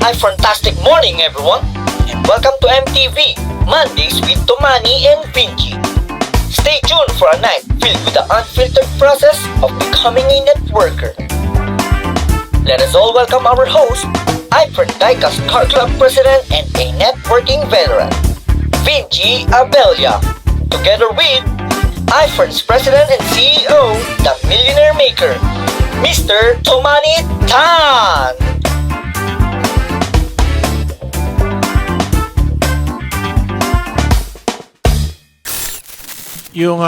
A fantastic morning, everyone, and welcome to MTV Mondays with Tomani and Vinci. Stay tuned for a night filled with the unfiltered process of becoming a networker. Let us all welcome our host, iFern Diecast Car Club President and a networking veteran, Vinci Abella, together with iFern's President and CEO, the Millionaire Maker, Mr. Tomani Tan. Yung,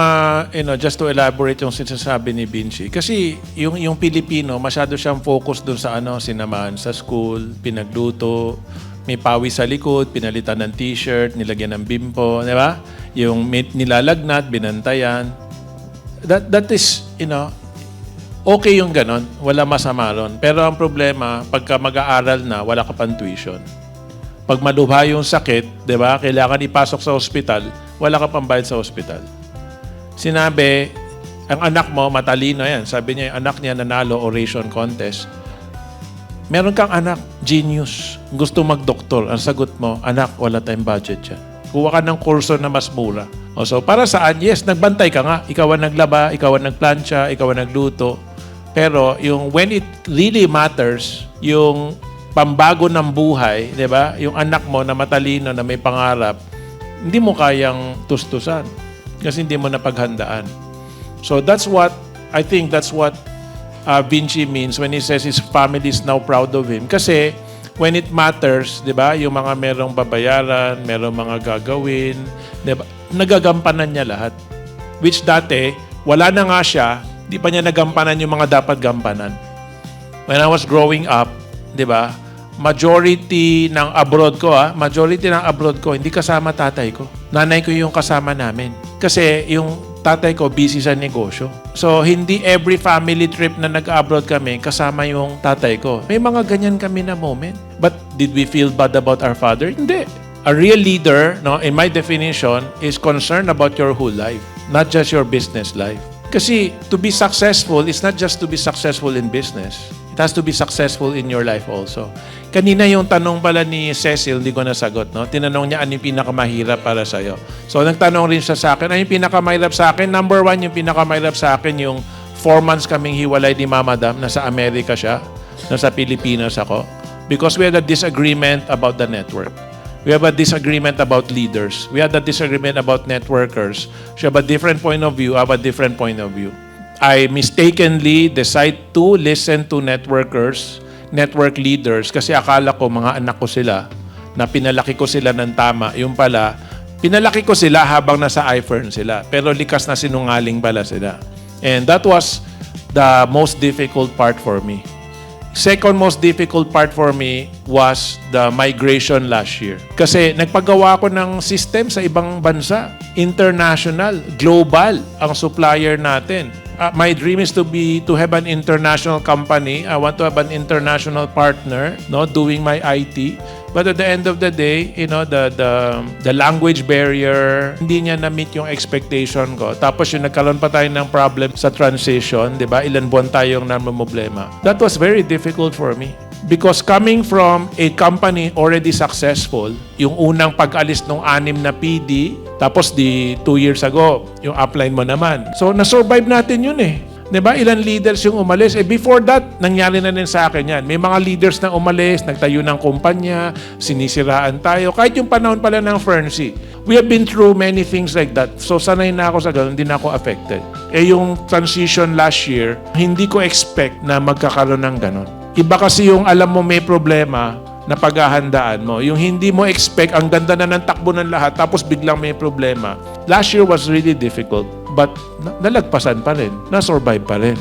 just to elaborate yung sinasabi ni Vinci. Kasi yung Pilipino, masyado siyang focus dun sa sinamahan sa school, pinagluto, may pawis sa likod, pinalitan ng t-shirt, nilagyan ng bimpo, di ba? Yung nilalagnat, binantayan. That is, okay yung ganon. Wala masama ron. Pero ang problema, pagka mag-aaral na, wala ka pang tuition. Pag malubha yung sakit, di ba? Kailangan ipasok sa ospital, wala ka pang bayad sa ospital. Sinabi, ang anak mo, matalino yan. Sabi niya, yung anak niya nanalo oration contest. Meron kang anak, genius. Gusto mag-doktor. Ang sagot mo, anak, wala tayong budget yan. Kuha ka ng kurso na mas mura. So, para saan? Yes, nagbantay ka nga. Ikaw ang naglaba, ikaw ang nagplansya, ikaw ang nagluto. Pero yung when it really matters, yung pambago ng buhay, di ba? Yung anak mo na matalino, na may pangarap, hindi mo kayang tustusan. Kasi hindi mo napaghandaan. So I think that's what Vinci means when he says his family is now proud of him. Kasi when it matters, di ba, yung mga merong babayaran, merong mga gagawin, di ba, nagagampanan niya lahat. Which dati, wala na nga siya, di pa niya nagampanan yung mga dapat gampanan. When I was growing up, di ba, majority ng abroad ko, hindi kasama tatay ko. Nanay ko yung kasama namin. Kasi yung tatay ko busy sa negosyo. So, hindi every family trip na nag-abroad kami, kasama yung tatay ko. May mga ganyan kami na moment. But did we feel bad about our father? Hindi. A real leader, in my definition, is concerned about your whole life, not just your business life. Kasi to be successful is not just to be successful in business. It has to be successful in your life also. Kanina yung tanong pala ni Cecil, hindi ko nasagot, no? Tinanong niya, ano yung pinakamahirap para sa'yo? So, nagtanong rin siya sa akin, ano yung pinakamahirap sa akin? Number one, yung pinakamahirap sa akin, yung 4 months kaming hiwalay ni Mama Dam, nasa Amerika siya, nasa Pilipinas ako. Because we had a disagreement about the network. We have a disagreement about leaders. We had a disagreement about networkers. She have a different point of view, I have a different point of view. I mistakenly decide to listen to network leaders, kasi akala ko mga anak ko sila, na pinalaki ko sila ng tama. Yung pala, pinalaki ko sila habang nasa iFern sila. Pero likas na sinungaling pala sila. And that was the most difficult part for me. Second most difficult part for me was the migration last year. Kasi nagpagawa ko ng system sa ibang bansa. International, global ang supplier natin. My dream is to have an international company. I want to have an international partner, doing my IT. But at the end of the day, the language barrier, hindi niya na-meet yung expectation ko. Tapos yung nagkaroon pa tayo ng problem sa transition, di ba? Ilan buwan tayong namumblema. That was very difficult for me. Because coming from a company already successful, yung unang pag-alis ng 6 na PD, tapos 2 years ago, yung upline mo naman. So, na-survive natin yun eh. Diba? Ilan leaders yung umalis. Before that, nangyari na din sa akin yan. May mga leaders na umalis, nagtayo ng kumpanya, sinisiraan tayo. Kahit yung panahon pala ng Ferncy. We have been through many things like that. So, sanay na ako sa ganun, hindi na ako affected. Yung transition last year, hindi ko expect na magkakaroon ng ganun. Iba kasi yung alam mo may problema na paghahandaan mo. Yung hindi mo expect, ang ganda na ng takbo ng lahat, tapos biglang may problema. Last year was really difficult, but nalagpasan pa rin. Na-survive pa rin.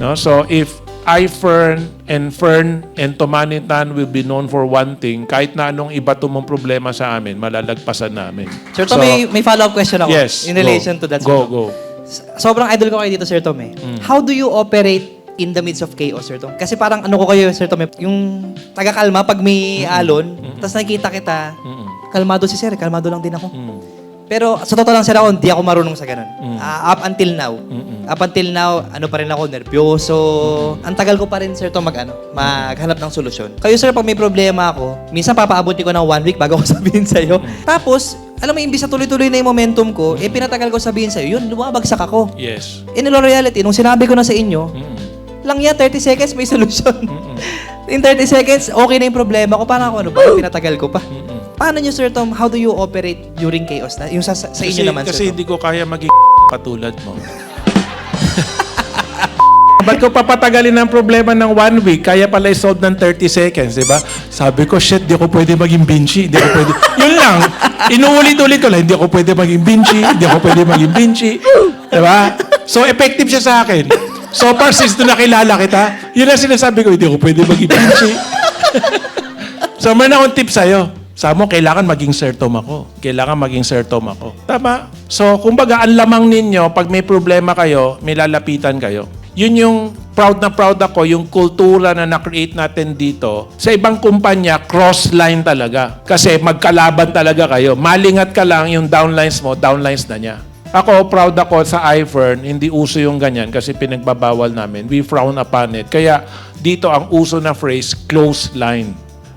No? So if iFern and Fern and Tomani Tan will be known for one thing, kahit na anong iba tumong problema sa amin, malalagpasan namin. Sir Tom, may follow-up question ako in relation to that. Go. Sobrang idol ko kayo dito, Sir Tom. How do you operate in the midst of chaos, Sir Tom? Kasi parang ano ko kayo, Sir Tom, yung taga-kalma pag may alon, tapos nakikita kita, kalmado si Sir, kalmado lang din ako. Pero sa totoo lang sir ako, hindi ako marunong sa ganun. Up until now. Up until now, ano pa rin ako, nervyoso. Ang tagal ko pa rin sir to maghanap ng solusyon. Kayo sir, pag may problema ako, minsan papaabuti ko ng 1 week bago ko sabihin sa'yo. Tapos, alam mo, imbis na tuloy-tuloy na yung momentum ko, pinatagal ko sabihin sa'yo, yun, lumabagsak ako. Yes. In all reality, nung sinabi ko na sa inyo, lang yan, 30 seconds may solusyon. In 30 seconds, okay na yung problema ko. Parang ako, pinatagal ko pa. Paano nyo, Sir Tom, how do you operate during chaos? Yung sa inyo naman, Kasi Sir Tom. hindi ko kaya maging katulad mo. Ba't ko papatagalin ang problema ng 1 week? Kaya pala i-solve ng 30 seconds, di ba? Sabi ko, shit, di ako pwede maging binchy. Di ako pwede. Yun lang. Inuulit-ulit ko lang, hindi ako pwede maging binchy. Hindi ako pwede maging binchy. Di ba? So, effective siya sa akin. So far, since doon nakilala kita, yun ang sinasabi ko, hindi ako pwede maging binchy. So, meron akong tip sa'yo. Sabi mo, kailangan maging Sir Tom ako. Kailangan maging Sir Tom ako. Tama. So, kumbaga, ang lamang ninyo, pag may problema kayo, may lalapitan kayo. Yun yung proud na proud ako, yung kultura na na-create natin dito. Sa ibang kumpanya, cross-line talaga. Kasi magkalaban talaga kayo. Malingat ka lang, yung downlines mo, downlines na niya. Ako, proud ako sa iFern, hindi uso yung ganyan kasi pinagbabawal namin. We frown upon it. Kaya dito ang uso na phrase, close line.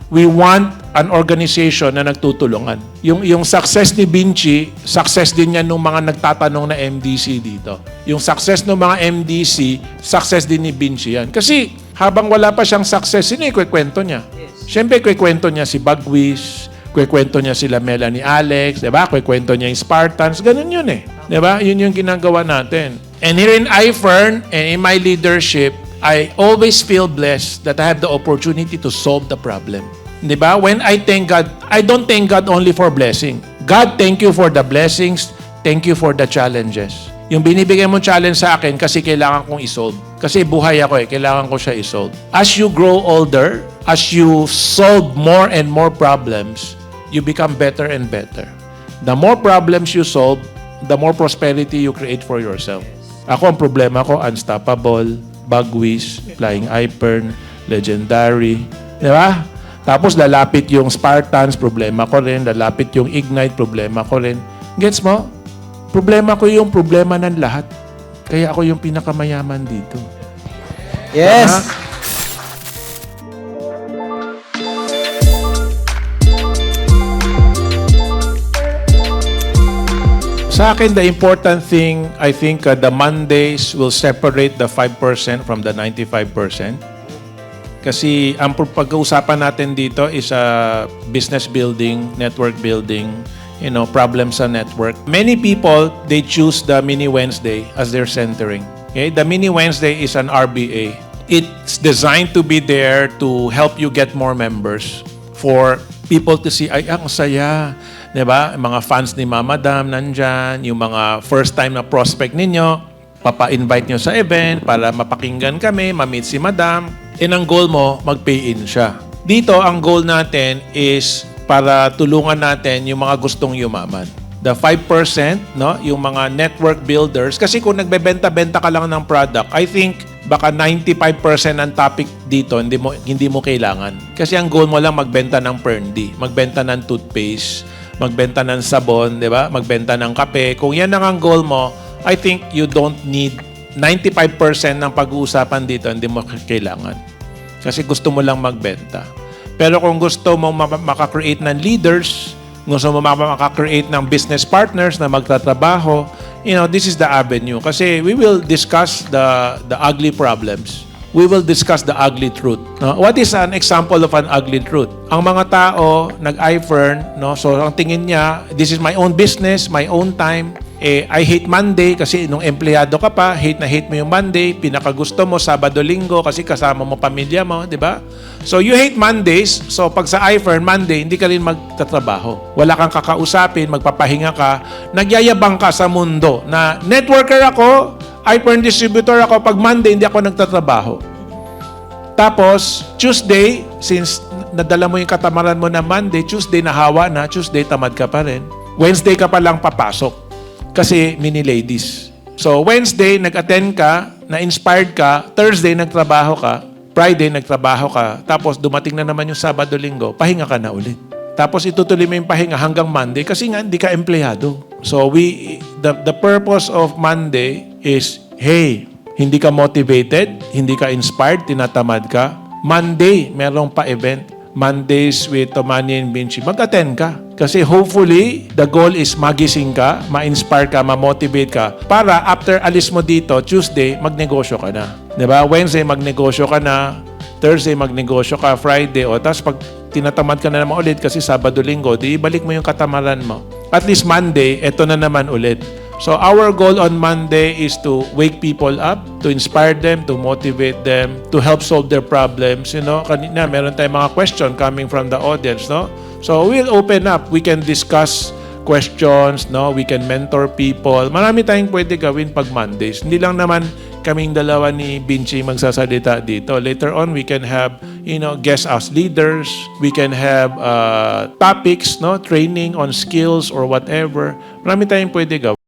We want an organization na nagtutulungan. Yung success ni Vinci, success din yan ng mga nagtatanong na MDC dito. Yung success ng mga MDC, success din ni Vinci yan. Kasi habang wala pa siyang success, sino ikwekwento niya? Siyempre, ikwekwento niya si Bagwis, ikwekwento niya sila Melanie Alex, di ba? Ikwekwento niya yung Spartans, ganun yun eh. Di ba? Yun yung ginagawa natin. And here in iFern and in my leadership, I always feel blessed that I have the opportunity to solve the problem. Di ba? When I thank God, I don't thank God only for blessing. God, thank you for the blessings. Thank you for the challenges. Yung binibigay mong challenge sa akin kasi kailangan kong isolve. Kasi buhay ako kailangan ko siya isolve. As you grow older, as you solve more and more problems, you become better and better. The more problems you solve, the more prosperity you create for yourself. Ako, ang problema ko, Unstoppable, Bagwis, Flying iPern, Legendary. Di ba? Tapos lalapit yung Spartans, problema ko rin. Lalapit yung Ignite, problema ko rin. Gets mo? Problema ko yung problema ng lahat. Kaya ako yung pinakamayaman dito. Yes! Tama? Sa akin, the important thing, I think the Mondays will separate the 5% from the 95%. Kasi ang pag-uusapan natin dito is business building, network building, problems sa network. Many people, they choose the Mini Wednesday as their centering. Okay? The Mini Wednesday is an RBA. It's designed to be there to help you get more members, for people to see, ay, ang saya. Diba? Mga fans ni Mama Dam nandyan, yung mga first time na prospect ninyo, papa-invite nyo sa event para mapakinggan kami, ma-meet si Madam. Ang goal mo, mag-pay-in siya. Dito, ang goal natin is para tulungan natin yung mga gustong yumaman. The 5%, no, yung mga network builders. Kasi kung nagbebenta-benta ka lang ng product, I think baka 95% ng topic dito hindi mo kailangan. Kasi ang goal mo lang magbenta ng Perndy, magbenta ng toothpaste, magbenta ng sabon, di ba? Magbenta ng kape. Kung yan ang goal mo, I think you don't need 95% ng pag-uusapan dito, hindi mo kailangan. Kasi gusto mo lang magbenta. Pero kung gusto mo makakreate ng leaders, gusto mo makakreate ng business partners na magtatrabaho, this is the avenue. Kasi we will discuss the ugly problems. We will discuss the ugly truth. No? What is an example of an ugly truth? Ang mga tao, nag-iFern, no? So ang tingin niya, this is my own business, my own time. I hate Monday kasi nung empleyado ka pa, hate mo yung Monday, pinakagusto mo Sabado, Linggo kasi kasama mo pamilya mo, di ba? So you hate Mondays, so pag sa iFern, Monday, hindi ka rin magtatrabaho. Wala kang kakausapin, magpapahinga ka, nagyayabang ka sa mundo na networker ako, iFern distributor ako, pag Monday, hindi ako nagtatrabaho. Tapos, Tuesday, since nadala mo yung katamaran mo na Monday, Tuesday nahawa na, Tuesday tamad ka pa rin. Wednesday ka pa lang papasok. Kasi mini ladies. So, Wednesday, nag-attend ka, na-inspired ka, Thursday, nagtrabaho ka, Friday, nagtrabaho ka, tapos dumating na naman yung Sabado, Linggo, pahinga ka na ulit. Tapos itutuloy mo yung pahinga hanggang Monday kasi nga hindi ka empleyado. So the purpose of Monday is, hey, hindi ka motivated, hindi ka inspired, tinatamad ka. Monday, merong pa-event. Mondays with Tomani and Vinci. Mag-attend ka. Kasi hopefully, the goal is magising ka, ma-inspire ka, ma-motivate ka, para after alis mo dito, Tuesday, magnegosyo ka na. Diba? Wednesday, magnegosyo ka na. Thursday, magnegosyo ka. Friday, o tapos pag tinatamad ka na naman ulit kasi Sabado, Linggo, di balik mo yung katamaran mo. At least Monday, eto na naman ulit. So our goal on Monday is to wake people up, to inspire them, to motivate them, to help solve their problems. You know, kanina meron tayong mga question coming from the audience, no? So we'll open up. We can discuss questions, no? We can mentor people. Marami tayong pwede gawin pag Mondays. Hindi lang naman kaming dalawa ni Vinci magsasalita dito. Later on, we can have, guest as leaders. We can have topics, no? Training on skills or whatever. Marami tayong pwede gawin.